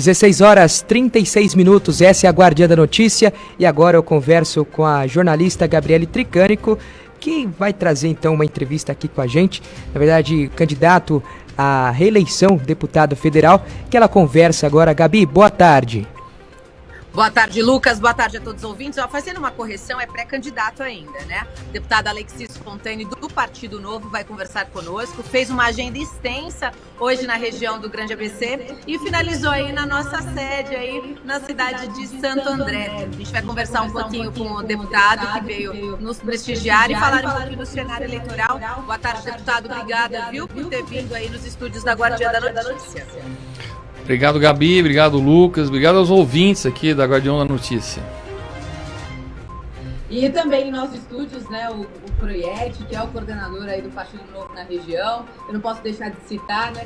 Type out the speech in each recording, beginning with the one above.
16 horas 36 minutos, essa é a Guardiã da Notícia e agora eu converso com a jornalista Gabriele Tricânico, que vai trazer então uma entrevista aqui com a gente, na verdade candidato à reeleição, deputado federal, que ela conversa agora. Gabi, boa tarde. Boa tarde, Lucas. Boa tarde a todos os ouvintes. Fazendo uma correção, é pré-candidato ainda, né? O deputado Alexis Fontaine, do Partido Novo, vai conversar conosco. Fez uma agenda extensa hoje na região do Grande ABC e finalizou aí na nossa sede, aí na cidade de Santo André. A gente vai conversar um pouquinho com o deputado que veio nos prestigiar e falar um pouquinho do cenário eleitoral. Boa tarde, deputado. Obrigada, viu, por ter vindo aí nos estúdios da Guardiã da Notícia. Obrigado, Gabi, obrigado, Lucas, obrigado aos ouvintes aqui da Guardião da Notícia. E também em nossos estúdios, né, o Proiete, que é o coordenador aí do Partido Novo na região. Eu não posso deixar de citar, né,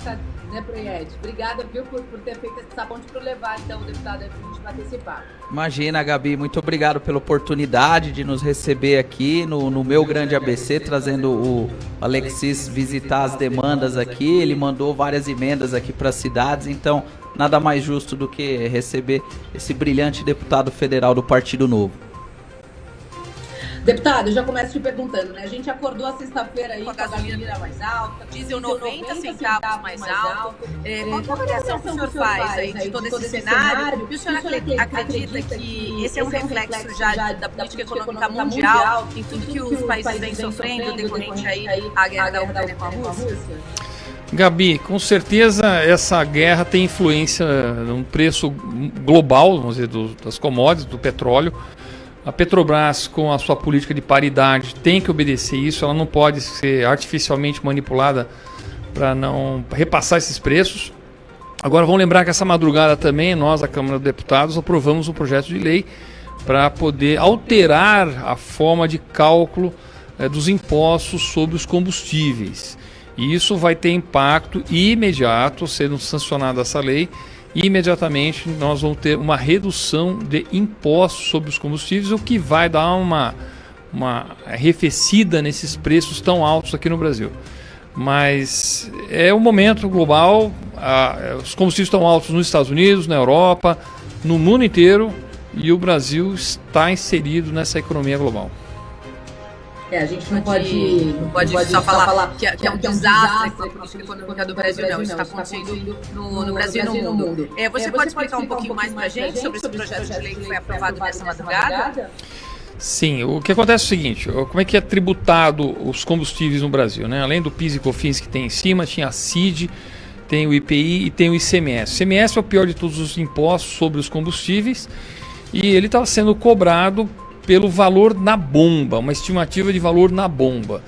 Proiete? Obrigada, viu, por ter feito essa ponte para levar, então, o deputado aí para a gente participar. Imagina, Gabi, muito obrigado pela oportunidade de nos receber aqui no meu Grande ABC, trazendo o Alexis visitar as demandas aqui. Ele mandou várias emendas aqui para as cidades, então nada mais justo do que receber esse brilhante deputado federal do Partido Novo. Deputado, eu já começo te perguntando, né? A gente acordou a sexta-feira aí com a gasolina mais alta, diesel 90 centavos mais alto. Qual a avaliação que o senhor faz aí de todo esse cenário? E o senhor acredita que esse é um reflexo já da política econômica mundial, em tudo que os países vêm sofrendo decorrente aí à guerra da Ucrânia com a Rússia? Gabi, com certeza essa guerra tem influência no preço global, vamos dizer, das commodities, do petróleo. A Petrobras, com a sua política de paridade, tem que obedecer isso, ela não pode ser artificialmente manipulada para não repassar esses preços. Agora, vamos lembrar que essa madrugada também, nós, a Câmara dos Deputados, aprovamos um projeto de lei para poder alterar a forma de cálculo dos impostos sobre os combustíveis. E isso vai ter impacto imediato, sendo sancionada essa lei. E imediatamente nós vamos ter uma redução de impostos sobre os combustíveis, o que vai dar uma arrefecida nesses preços tão altos aqui no Brasil. Mas é um momento global, os combustíveis estão altos nos Estados Unidos, na Europa, no mundo inteiro, e o Brasil está inserido nessa economia global. A gente não pode só falar que é um desastre a política econômica do Brasil, não. Isso está acontecendo no Brasil e no mundo. Você pode explicar um pouquinho mais para a gente sobre esse projeto de lei que foi aprovado nessa madrugada? Sim, o que acontece é o seguinte, como é que é tributado os combustíveis no Brasil, né? Além do PIS e COFINS que tem em cima, tinha a CID, tem o IPI e tem o ICMS. O ICMS é o pior de todos os impostos sobre os combustíveis e ele está sendo cobrado pelo valor na bomba, uma estimativa de valor na bomba.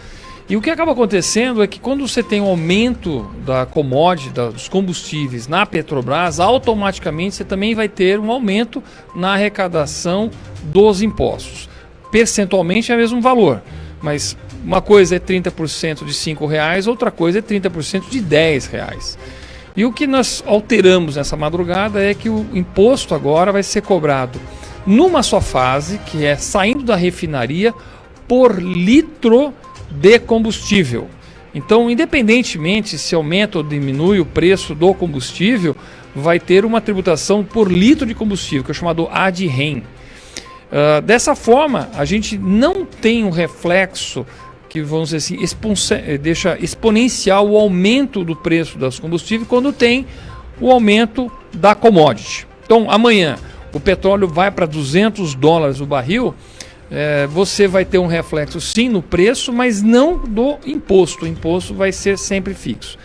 E o que acaba acontecendo é que quando você tem um aumento da commodity, dos combustíveis na Petrobras, automaticamente você também vai ter um aumento na arrecadação dos impostos. Percentualmente é o mesmo valor, mas uma coisa é 30% de R$5, outra coisa é 30% de R$10. E o que nós alteramos nessa madrugada é que o imposto agora vai ser cobrado numa só fase, que é saindo da refinaria, por litro de combustível. Então, independentemente se aumenta ou diminui o preço do combustível, vai ter uma tributação por litro de combustível, que é chamado ad-rem. Dessa forma, a gente não tem um reflexo que, vamos dizer assim, deixa exponencial o aumento do preço dos combustíveis quando tem o aumento da commodity. Então, amanhã o petróleo vai para $200 o barril, você vai ter um reflexo sim no preço, mas não do imposto. O imposto vai ser sempre fixo.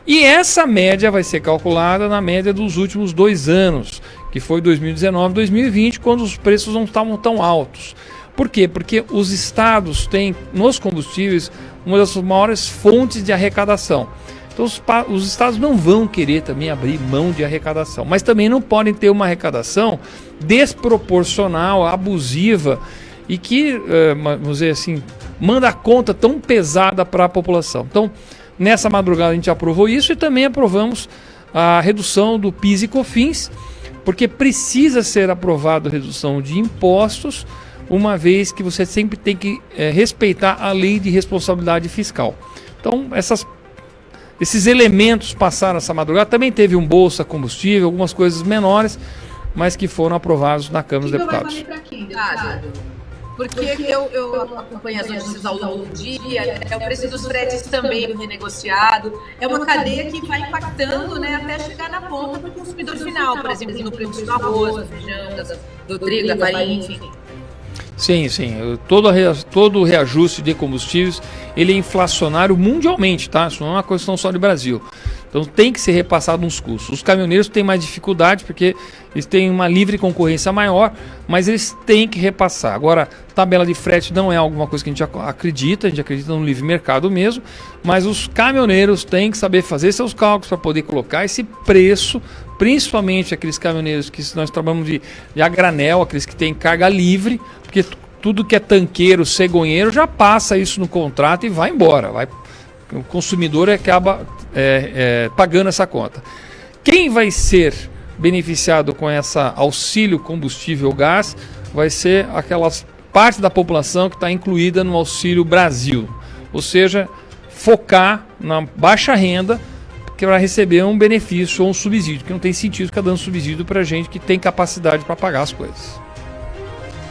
E essa média vai ser calculada na média dos últimos 2 anos, que foi 2019 e 2020, quando os preços não estavam tão altos. Por quê? Porque os estados têm nos combustíveis uma das maiores fontes de arrecadação. Então os estados não vão querer também abrir mão de arrecadação, mas também não podem ter uma arrecadação desproporcional, abusiva e que, vamos dizer assim, manda a conta tão pesada para a população. Então, nessa madrugada a gente aprovou isso e também aprovamos a redução do PIS e COFINS, porque precisa ser aprovada a redução de impostos, uma vez que você sempre tem que respeitar a lei de responsabilidade fiscal. Então, esses elementos passaram essa madrugada. Também teve um bolsa combustível, algumas coisas menores, mas que foram aprovados na Câmara dos Deputados. Vai valer para quem, deputado? Porque eu acompanho as notícias ao longo do dia, o preço dos fretes também renegociado, é uma cadeia que vai impactando, né, até chegar na ponta do consumidor final, por exemplo, no preço do arroz, do feijão, do trigo, da farinha, enfim. Sim, sim. Todo o reajuste de combustíveis, ele é inflacionário mundialmente, tá? Isso não é uma questão só de Brasil. Então tem que ser repassado uns custos. Os caminhoneiros têm mais dificuldade porque eles têm uma livre concorrência maior, mas eles têm que repassar. Agora, tabela de frete não é alguma coisa que a gente acredita no livre mercado mesmo, mas os caminhoneiros têm que saber fazer seus cálculos para poder colocar esse preço, principalmente aqueles caminhoneiros que nós trabalhamos de a granel, aqueles que têm carga livre, porque tudo que é tanqueiro, cegonheiro, já passa isso no contrato e vai embora. O consumidor acaba pagando essa conta. Quem vai ser beneficiado com essa auxílio combustível gás vai ser aquelas parte da população que está incluída no Auxílio Brasil. Ou seja, focar na baixa renda para receber um benefício ou um subsídio, que não tem sentido ficar dando subsídio para gente que tem capacidade para pagar as coisas.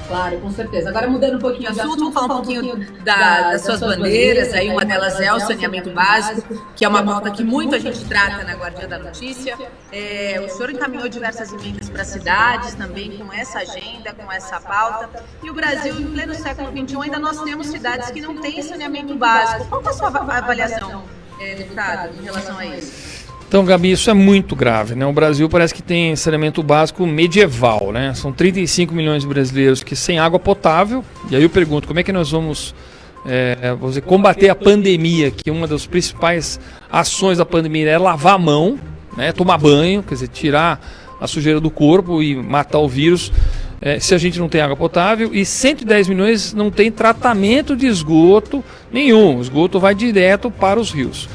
Claro, com certeza. Agora mudando um pouquinho de assunto, Vamos falar um pouquinho das suas bandeiras. Aí uma delas é o saneamento básico, que é uma pauta que muito a gente trata na Guardiã da Notícia. O senhor encaminhou diversas emendas para cidades também com essa agenda, com essa pauta. E o Brasil, em pleno século XXI, ainda nós temos cidades que não têm saneamento básico. Qual é a sua avaliação, deputado, em relação a isso? Então, Gabi, isso é muito grave, né? O Brasil parece que tem saneamento básico medieval, né? São 35 milhões de brasileiros que sem água potável. E aí eu pergunto, como é que nós vamos combater a pandemia, que uma das principais ações da pandemia é lavar a mão, né? Tomar banho, quer dizer, tirar a sujeira do corpo e matar o vírus, se a gente não tem água potável. E 110 milhões não tem tratamento de esgoto nenhum. O esgoto vai direto para os rios.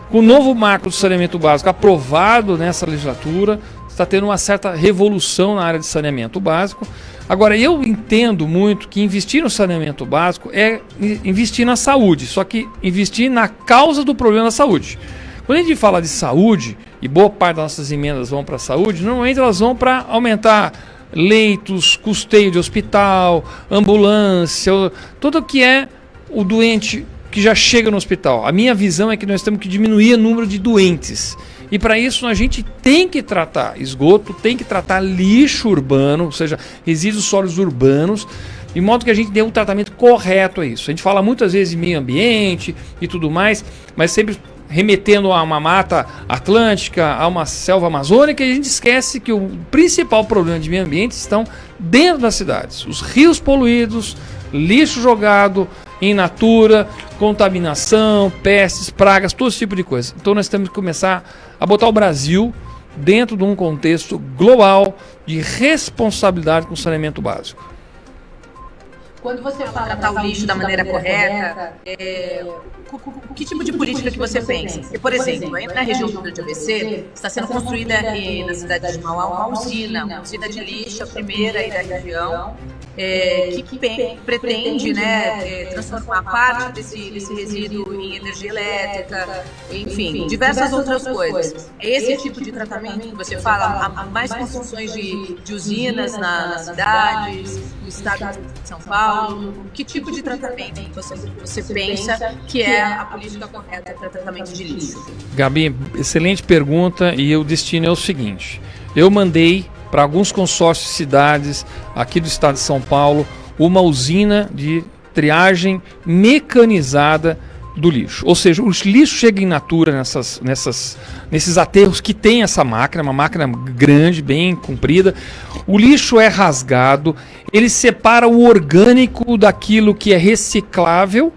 Com o novo marco do saneamento básico aprovado nessa legislatura, está tendo uma certa revolução na área de saneamento básico. Agora, eu entendo muito que investir no saneamento básico é investir na saúde, só que investir na causa do problema da saúde. Quando a gente fala de saúde, e boa parte das nossas emendas vão para a saúde, normalmente elas vão para aumentar leitos, custeio de hospital, ambulância, tudo que é o doente que já chega no hospital. A minha visão é que nós temos que diminuir o número de doentes. E para isso a gente tem que tratar esgoto, tem que tratar lixo urbano, ou seja, resíduos sólidos urbanos, de modo que a gente dê um tratamento correto a isso. A gente fala muitas vezes de meio ambiente e tudo mais, mas sempre remetendo a uma mata atlântica, a uma selva amazônica, e a gente esquece que o principal problema de meio ambiente estão dentro das cidades. Os rios poluídos, lixo jogado in natura, contaminação, pestes, pragas, todo esse tipo de coisa. Então nós temos que começar a botar o Brasil dentro de um contexto global de responsabilidade com o saneamento básico. Quando você fala tratar o lixo da maneira correta, que tipo de política que você pensa? Porque, por exemplo, aí na região do Grande ABC está sendo construída na cidade de Mauá uma usina de lixo, a primeira aí da região, que pretende, né, transformar parte desse resíduo em energia elétrica, enfim, diversas outras coisas. É esse tipo de tratamento que você fala? Há mais construções de usinas nas cidades, no estado de São Paulo? Que tipo de tratamento você pensa que é a política correta para tratamento de lixo? Gabi, excelente pergunta, e o destino é o seguinte: eu mandei para alguns consórcios de cidades aqui do estado de São Paulo uma usina de triagem mecanizada do lixo. Ou seja, o lixo chega in natura nesses aterros que tem essa máquina, uma máquina grande, bem comprida. O lixo é rasgado, ele separa o orgânico daquilo que é reciclável,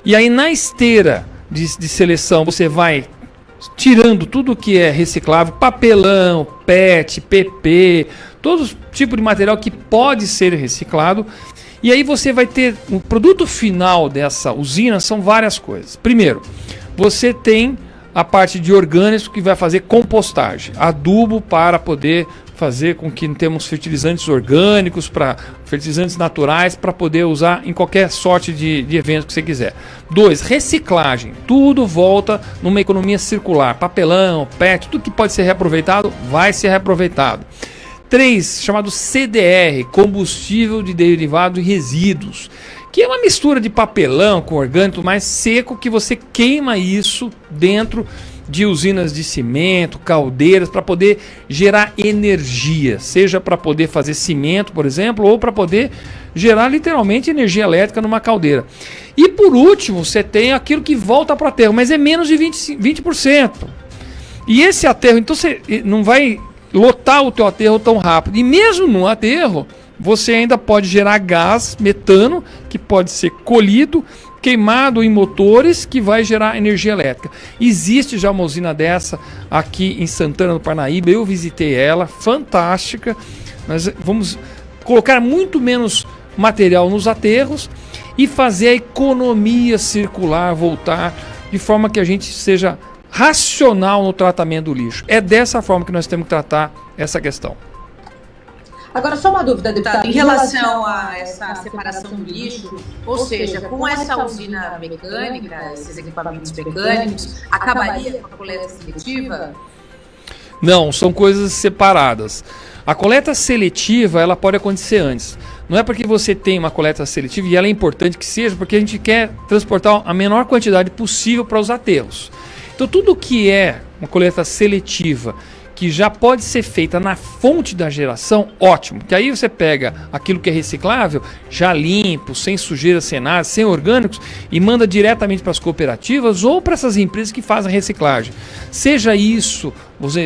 e aí na esteira de seleção você vai tirando tudo que é reciclável, papelão, PET, PP, todo tipo de material que pode ser reciclado. E aí você vai ter o produto final dessa usina, são várias coisas. Primeiro, você tem a parte de orgânicos que vai fazer compostagem, adubo para poder fazer com que temos fertilizantes orgânicos, fertilizantes naturais, para poder usar em qualquer sorte de evento que você quiser. 2, reciclagem. Tudo volta numa economia circular. Papelão, PET, tudo que pode ser reaproveitado, vai ser reaproveitado. 3, chamado CDR, combustível de derivado de resíduos, que é uma mistura de papelão com orgânico mais seco, que você queima isso dentro de usinas de cimento, caldeiras, para poder gerar energia, seja para poder fazer cimento, por exemplo, ou para poder gerar literalmente energia elétrica numa caldeira. E por último, você tem aquilo que volta para o aterro, mas é menos de 20%. E esse aterro, então você não vai lotar o teu aterro tão rápido. E mesmo no aterro, você ainda pode gerar gás metano, que pode ser colhido, queimado em motores, que vai gerar energia elétrica. Existe já uma usina dessa aqui em Santana do Parnaíba, eu visitei ela, fantástica. Nós vamos colocar muito menos material nos aterros e fazer a economia circular voltar, de forma que a gente seja racional no tratamento do lixo. É dessa forma que nós temos que tratar essa questão. Agora, só uma dúvida, deputado. Em relação a essa separação do lixo, ou seja, com essa usina mecânica, esses equipamentos mecânicos, acabaria com a coleta seletiva? Não, são coisas separadas. A coleta seletiva, ela pode acontecer antes. Não é porque você tem uma coleta seletiva, e ela é importante que seja, porque a gente quer transportar a menor quantidade possível para os aterros. Então, tudo que é uma coleta seletiva, que já pode ser feita na fonte da geração, ótimo. Que aí você pega aquilo que é reciclável, já limpo, sem sujeira, sem nada, sem orgânicos, e manda diretamente para as cooperativas ou para essas empresas que fazem reciclagem. Seja isso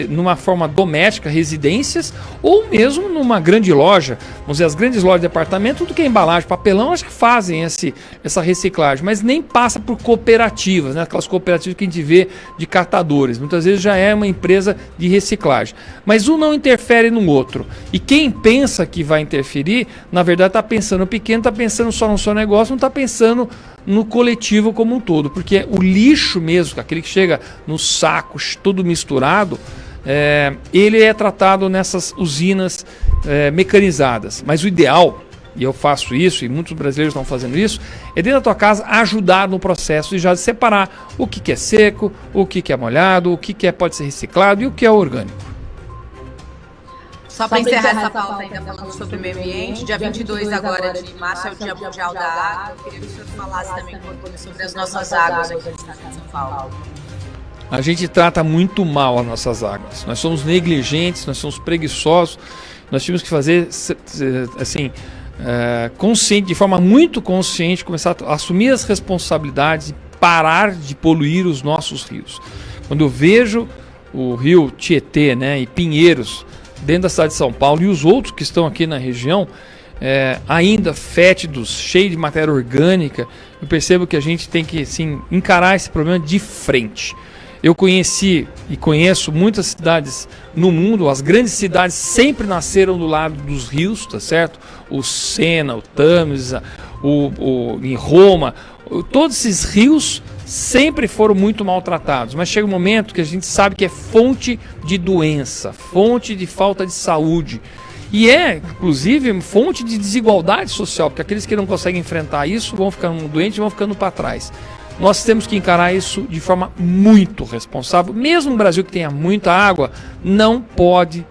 numa forma doméstica, residências, ou mesmo numa grande loja. Vamos dizer, as grandes lojas de apartamento, tudo que é embalagem, papelão, elas já fazem essa reciclagem, mas nem passa por cooperativas, né? Aquelas cooperativas que a gente vê de catadores. Muitas vezes já é uma empresa de reciclagem. Mas um não interfere no outro. E quem pensa que vai interferir, na verdade está pensando pequeno, está pensando só no seu negócio, não está pensando no coletivo como um todo. Porque o lixo mesmo, aquele que chega nos sacos, tudo misturado, ele é tratado nessas usinas mecanizadas. Mas o ideal, e eu faço isso, e muitos brasileiros estão fazendo isso, é dentro da tua casa ajudar no processo de já separar o que é seco, o que é molhado, o que pode ser reciclado e o que é orgânico. Só para encerrar essa pauta ainda falando sobre o meio ambiente, dia 22 agora de março é o Dia Mundial da Água. Eu queria que o senhor falasse também um pouquinho sobre as nossas águas aqui no estado de São Paulo. A gente trata muito mal as nossas águas. Nós somos negligentes, nós somos preguiçosos. Nós tínhamos que fazer assim, consciente, de forma muito consciente, começar a assumir as responsabilidades e parar de poluir os nossos rios. Quando eu vejo o rio Tietê, né, e Pinheiros dentro da cidade de São Paulo, e os outros que estão aqui na região, ainda fétidos, cheios de matéria orgânica, eu percebo que a gente tem que assim, encarar esse problema de frente. Eu conheci e conheço muitas cidades no mundo, as grandes cidades sempre nasceram do lado dos rios, tá certo? O Sena, o Tâmisa, em Roma, todos esses rios sempre foram muito maltratados, mas chega um momento que a gente sabe que é fonte de doença, fonte de falta de saúde e inclusive, fonte de desigualdade social, porque aqueles que não conseguem enfrentar isso vão ficando doentes e vão ficando para trás. Nós temos que encarar isso de forma muito responsável. Mesmo um Brasil que tenha muita água, não pode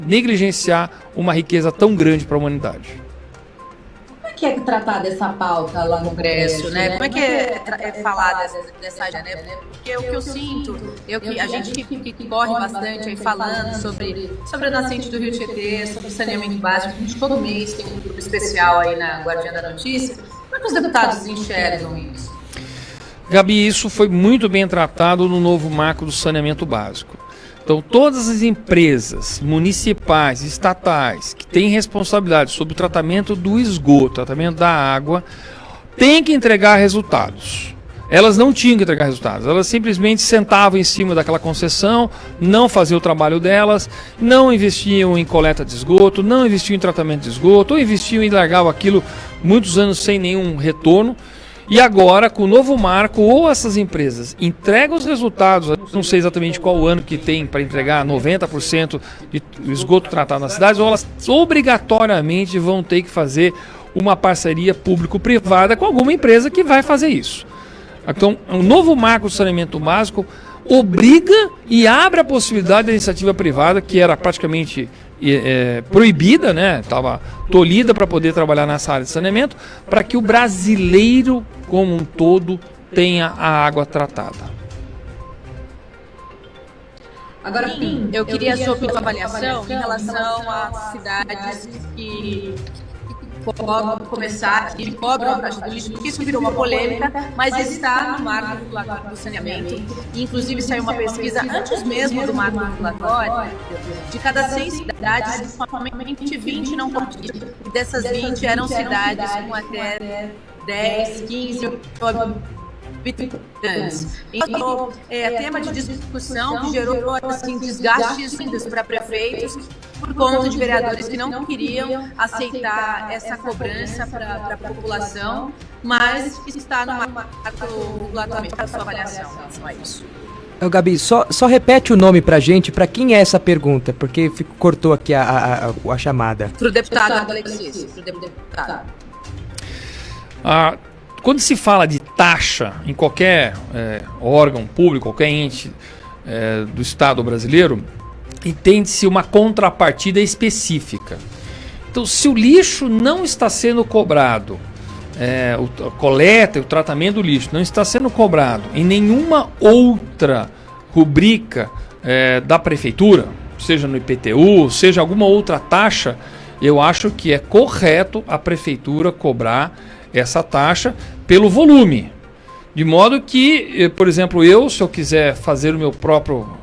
negligenciar uma riqueza tão grande para a humanidade. Como é que é tratar dessa pauta lá no Congresso, né? Como é que é falar dessa área, né? Porque o que eu sinto, a gente que corre bastante aí falando sobre a nascente do Rio Tietê, sobre o saneamento básico, a gente todo mês tem um grupo especial aí na Guardiã da Notícia. Como é que os deputados enxergam isso? Gabi, isso foi muito bem tratado no novo marco do saneamento básico. Então, todas as empresas municipais, estatais, que têm responsabilidade sobre o tratamento do esgoto, tratamento da água, têm que entregar resultados. Elas não tinham que entregar resultados, elas simplesmente sentavam em cima daquela concessão, não faziam o trabalho delas, não investiam em coleta de esgoto, não investiam em tratamento de esgoto, ou investiam e largavam aquilo muitos anos sem nenhum retorno. E agora, com o novo marco, ou essas empresas entregam os resultados, não sei exatamente qual o ano que tem para entregar 90% de esgoto tratado nas cidades, ou elas obrigatoriamente vão ter que fazer uma parceria público-privada com alguma empresa que vai fazer isso. Então, o novo marco do saneamento básico obriga e abre a possibilidade da iniciativa privada, que era praticamente proibida, né? Estava tolhida para poder trabalhar nessa área de saneamento, para que o brasileiro como um todo tenha a água tratada. Agora, eu queria a sua avaliação em relação às cidades que começar e cobram a taxa do lixo, porque isso virou uma polêmica, mas está no marco regulatório do saneamento. E, inclusive, saiu uma pesquisa antes mesmo do marco regulatório, de cada 100 cidades, somente 20 não cumpriram. E dessas 20 eram cidades com até 10, 15 habitantes. Então, tema de discussão que gerou assim, desgastes para prefeitos por conta de vereadores que não queriam aceitar essa cobrança para a população, mas está no marco regulatório para a sua avaliação em relação a isso. Gabi, só repete o nome pra gente, pra quem é essa pergunta, porque cortou aqui a chamada. Para o deputado Alexis, para o deputado. Quando se fala de taxa em qualquer órgão público, qualquer ente do Estado brasileiro, entende-se uma contrapartida específica. Então, se o lixo não está sendo cobrado, a coleta e o tratamento do lixo não está sendo cobrado em nenhuma outra rubrica da prefeitura, seja no IPTU, seja alguma outra taxa, eu acho que é correto a prefeitura cobrar essa taxa pelo volume. De modo que, por exemplo, se eu quiser fazer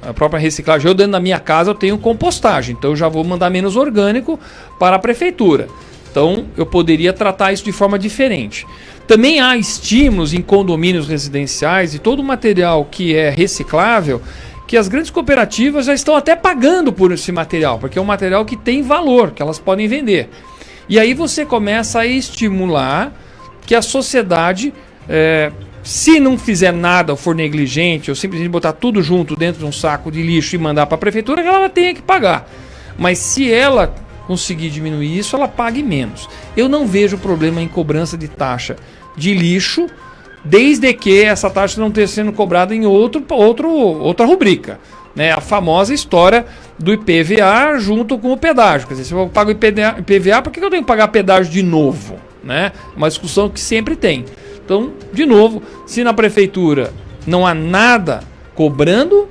a própria reciclagem, eu dentro da minha casa eu tenho compostagem, então eu já vou mandar menos orgânico para a prefeitura. Então eu poderia tratar isso de forma diferente. Também há estímulos em condomínios residenciais e todo o material que é reciclável, que as grandes cooperativas já estão até pagando por esse material, porque é um material que tem valor, que elas podem vender. E aí você começa a estimular que a sociedade, se não fizer nada ou for negligente, ou simplesmente botar tudo junto dentro de um saco de lixo e mandar para a prefeitura, que ela tenha que pagar. Mas se ela conseguir diminuir isso, ela pague menos. Eu não vejo problema em cobrança de taxa de lixo, desde que essa taxa não esteja sendo cobrada em outra rubrica. Né? A famosa história do IPVA junto com o pedágio. Quer dizer, se eu pago IPVA, por que eu tenho que pagar pedágio de novo? Né? Uma discussão que sempre tem. Então, de novo, se na prefeitura não há nada cobrando,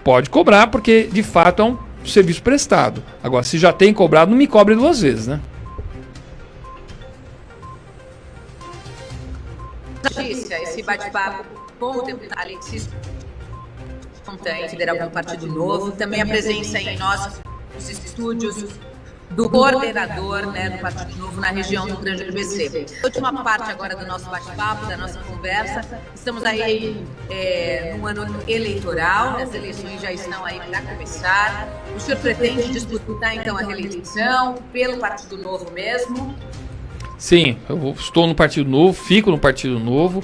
pode cobrar, porque de fato é um serviço prestado. Agora, se já tem cobrado, não me cobre duas vezes, né? Esse bate-papo com o deputado Alexis Fontaine, federal do Partido Novo, também a presença em nossos estúdios do coordenador, né, do Partido Novo na região do Grande ABC. Última parte agora do nosso bate-papo, da nossa conversa. Estamos aí num ano eleitoral, as eleições já estão aí para começar. O senhor pretende disputar então a reeleição pelo Partido Novo mesmo? Sim, eu estou no Partido Novo, fico no Partido Novo,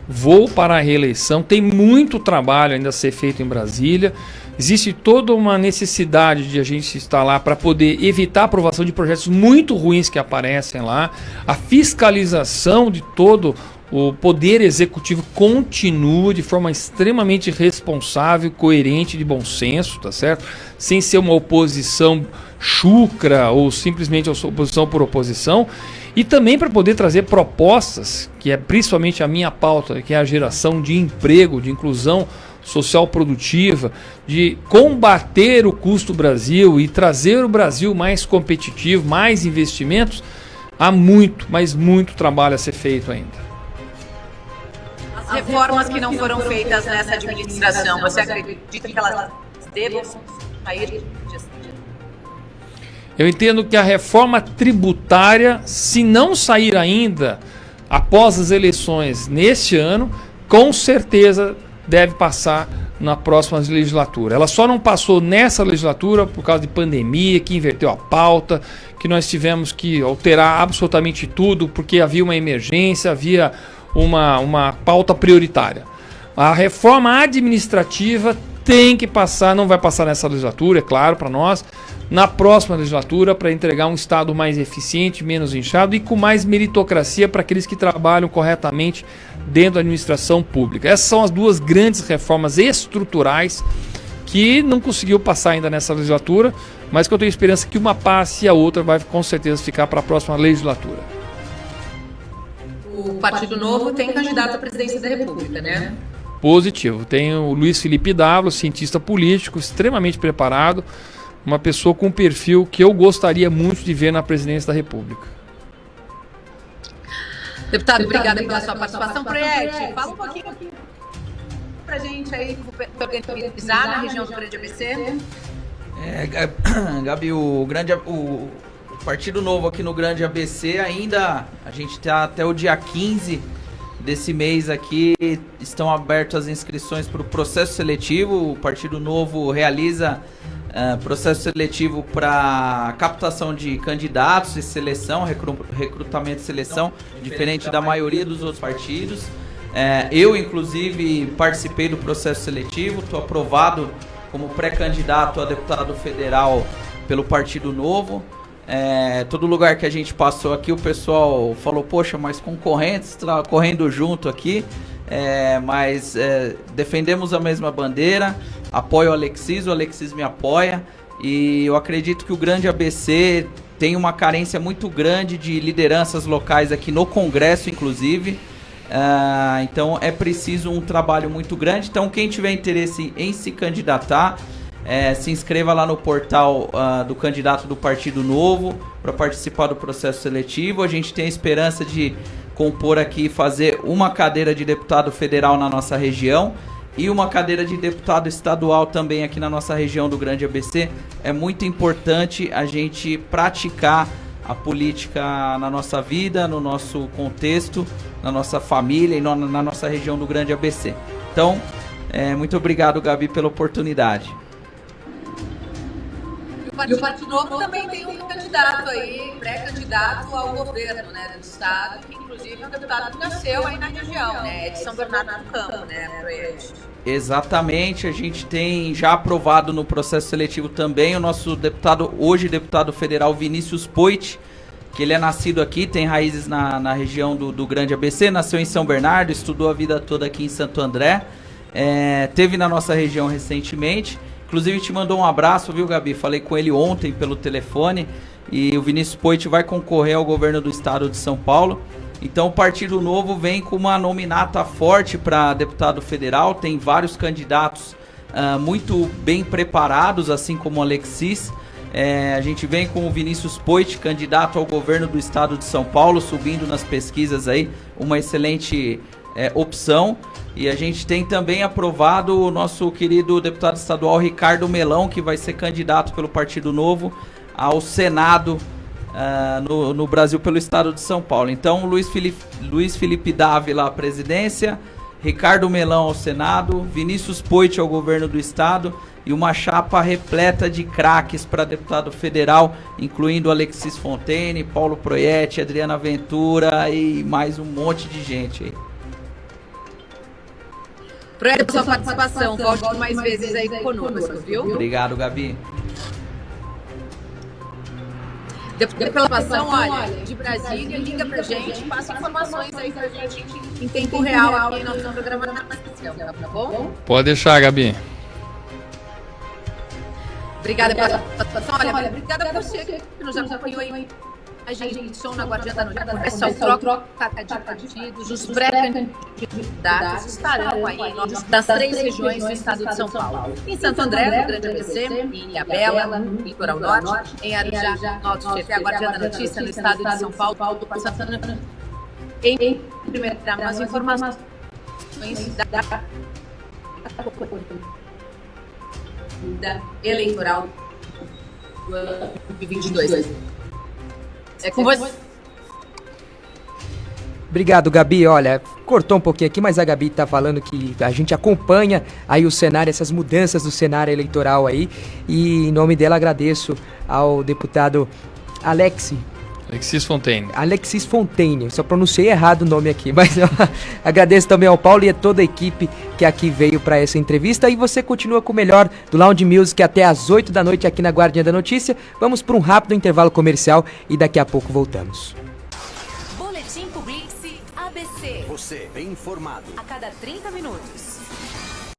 vou para a reeleição. Tem muito trabalho ainda a ser feito em Brasília. Existe toda uma necessidade de a gente estar lá para poder evitar a aprovação de projetos muito ruins que aparecem lá. A fiscalização de todo o poder executivo continua de forma extremamente responsável, coerente, de bom senso, tá certo? Sem ser uma oposição chucra ou simplesmente oposição por oposição. E também para poder trazer propostas, que é principalmente a minha pauta, que é a geração de emprego, de inclusão social produtiva, de combater o custo Brasil e trazer o Brasil mais competitivo, mais investimentos. Há muito, mas muito trabalho a ser feito ainda. As reformas que não foram feitas nessa administração, você acredita que elas devam sair? Eu entendo que a reforma tributária, se não sair ainda após as eleições neste ano, com certeza deve passar na próxima legislatura. Ela só não passou nessa legislatura por causa de pandemia, que inverteu a pauta, que nós tivemos que alterar absolutamente tudo, porque havia uma emergência, havia uma pauta prioritária. A reforma administrativa tem que passar, não vai passar nessa legislatura, é claro, para nós, na próxima legislatura, para entregar um Estado mais eficiente, menos inchado e com mais meritocracia para aqueles que trabalham corretamente dentro da administração pública. Essas são as duas grandes reformas estruturais que não conseguiu passar ainda nessa legislatura, mas que eu tenho esperança que uma passe e a outra vai com certeza ficar para a próxima legislatura. O Partido Novo tem candidato à presidência da República, né? Positivo. Tem o Luiz Felipe Dávila, cientista político, extremamente preparado, uma pessoa com um perfil que eu gostaria muito de ver na presidência da República. Deputado, obrigada pela sua participação. Proiete, fala um pouquinho pra gente aí, organizar na região do Grande ABC. Gabi, o Partido Novo aqui no Grande ABC ainda, a gente está até o dia 15 desse mês aqui, estão abertas as inscrições para o processo seletivo. O Partido Novo realiza processo seletivo para captação de candidatos e seleção, recrutamento e seleção, diferente da maioria dos outros partidos. Eu, inclusive, participei do processo seletivo, estou aprovado como pré-candidato a deputado federal pelo Partido Novo. Todo lugar que a gente passou aqui, o pessoal falou, poxa, mas concorrentes, tá correndo junto aqui, mas defendemos a mesma bandeira, apoio o Alexis me apoia, e eu acredito que o Grande ABC tem uma carência muito grande de lideranças locais aqui no Congresso, inclusive. Então é preciso um trabalho muito grande. Então quem tiver interesse em se candidatar, se inscreva lá no portal do candidato do Partido Novo para participar do processo seletivo. A gente tem a esperança de compor aqui, fazer uma cadeira de deputado federal na nossa região e uma cadeira de deputado estadual também aqui na nossa região do Grande ABC. É muito importante a gente praticar a política na nossa vida, no nosso contexto, na nossa família e na nossa região do Grande ABC. Então, muito obrigado, Gabi, pela oportunidade. E o Partido Novo também tem um candidato aí, pré-candidato ao governo, né, do estado, que inclusive é um deputado que nasceu aí na região, né, de São Bernardo do Campo, né, Proiete? Exatamente, a gente tem já aprovado no processo seletivo também o nosso deputado, hoje deputado federal Vinícius Poit, que ele é nascido aqui, tem raízes na região do Grande ABC, nasceu em São Bernardo, estudou a vida toda aqui em Santo André, teve na nossa região recentemente. Inclusive te mandou um abraço, viu, Gabi? Falei com ele ontem pelo telefone, e o Vinícius Poit vai concorrer ao governo do estado de São Paulo. Então o Partido Novo vem com uma nominata forte para deputado federal, tem vários candidatos muito bem preparados, assim como o Alexis. A gente vem com o Vinícius Poit, candidato ao governo do estado de São Paulo, subindo nas pesquisas aí, uma excelente opção. E a gente tem também aprovado o nosso querido deputado estadual Ricardo Melão, que vai ser candidato pelo Partido Novo ao Senado no Brasil pelo estado de São Paulo. Então, Luiz Felipe Dávila à presidência, Ricardo Melão ao Senado, Vinícius Poit ao governo do estado e uma chapa repleta de craques para deputado federal, incluindo Alexis Fontaine, Paulo Proietti, Adriana Ventura e mais um monte de gente aí. Proiete, pela sua participação, volte mais vezes aí conosco, viu? Obrigado, Gabi. Deputado, pela participação, olha, de Brasília, liga pra gente, passa informações aí pra gente em tempo real aqui no nosso programa na transmissão, tá bom? Pode deixar, Gabi. Obrigada pela participação. Olha, obrigada a você que nos acompanhou aí. A gente som na Guardiã da Notícia, começa o troca de partidos, os pré-candidatos estarão aí nas 3 regiões do estado de São Paulo. Em Santo André, no Grande ABC, em Ilhabela, no Litoral Norte, em Arujá, no Alto Tietê, a Guardiã da Notícia no estado de São Paulo, passando em primeiro tramo as informações da eleitoral do ano 2022. É com você. Obrigado, Gabi. Olha, cortou um pouquinho aqui, mas a Gabi tá falando que a gente acompanha aí o cenário, essas mudanças do cenário eleitoral aí. E em nome dela agradeço ao deputado Alexis Alexis Fontaine. Alexis Fontaine, só pronunciei errado o nome aqui, mas eu agradeço também ao Paulo e a toda a equipe que aqui veio para essa entrevista. E você continua com o melhor do Lounge Music até às 8 da noite aqui na Guardiã da Notícia. Vamos para um rápido intervalo comercial e daqui a pouco voltamos. Boletim Publix ABC. Você bem informado. A cada 30 minutos.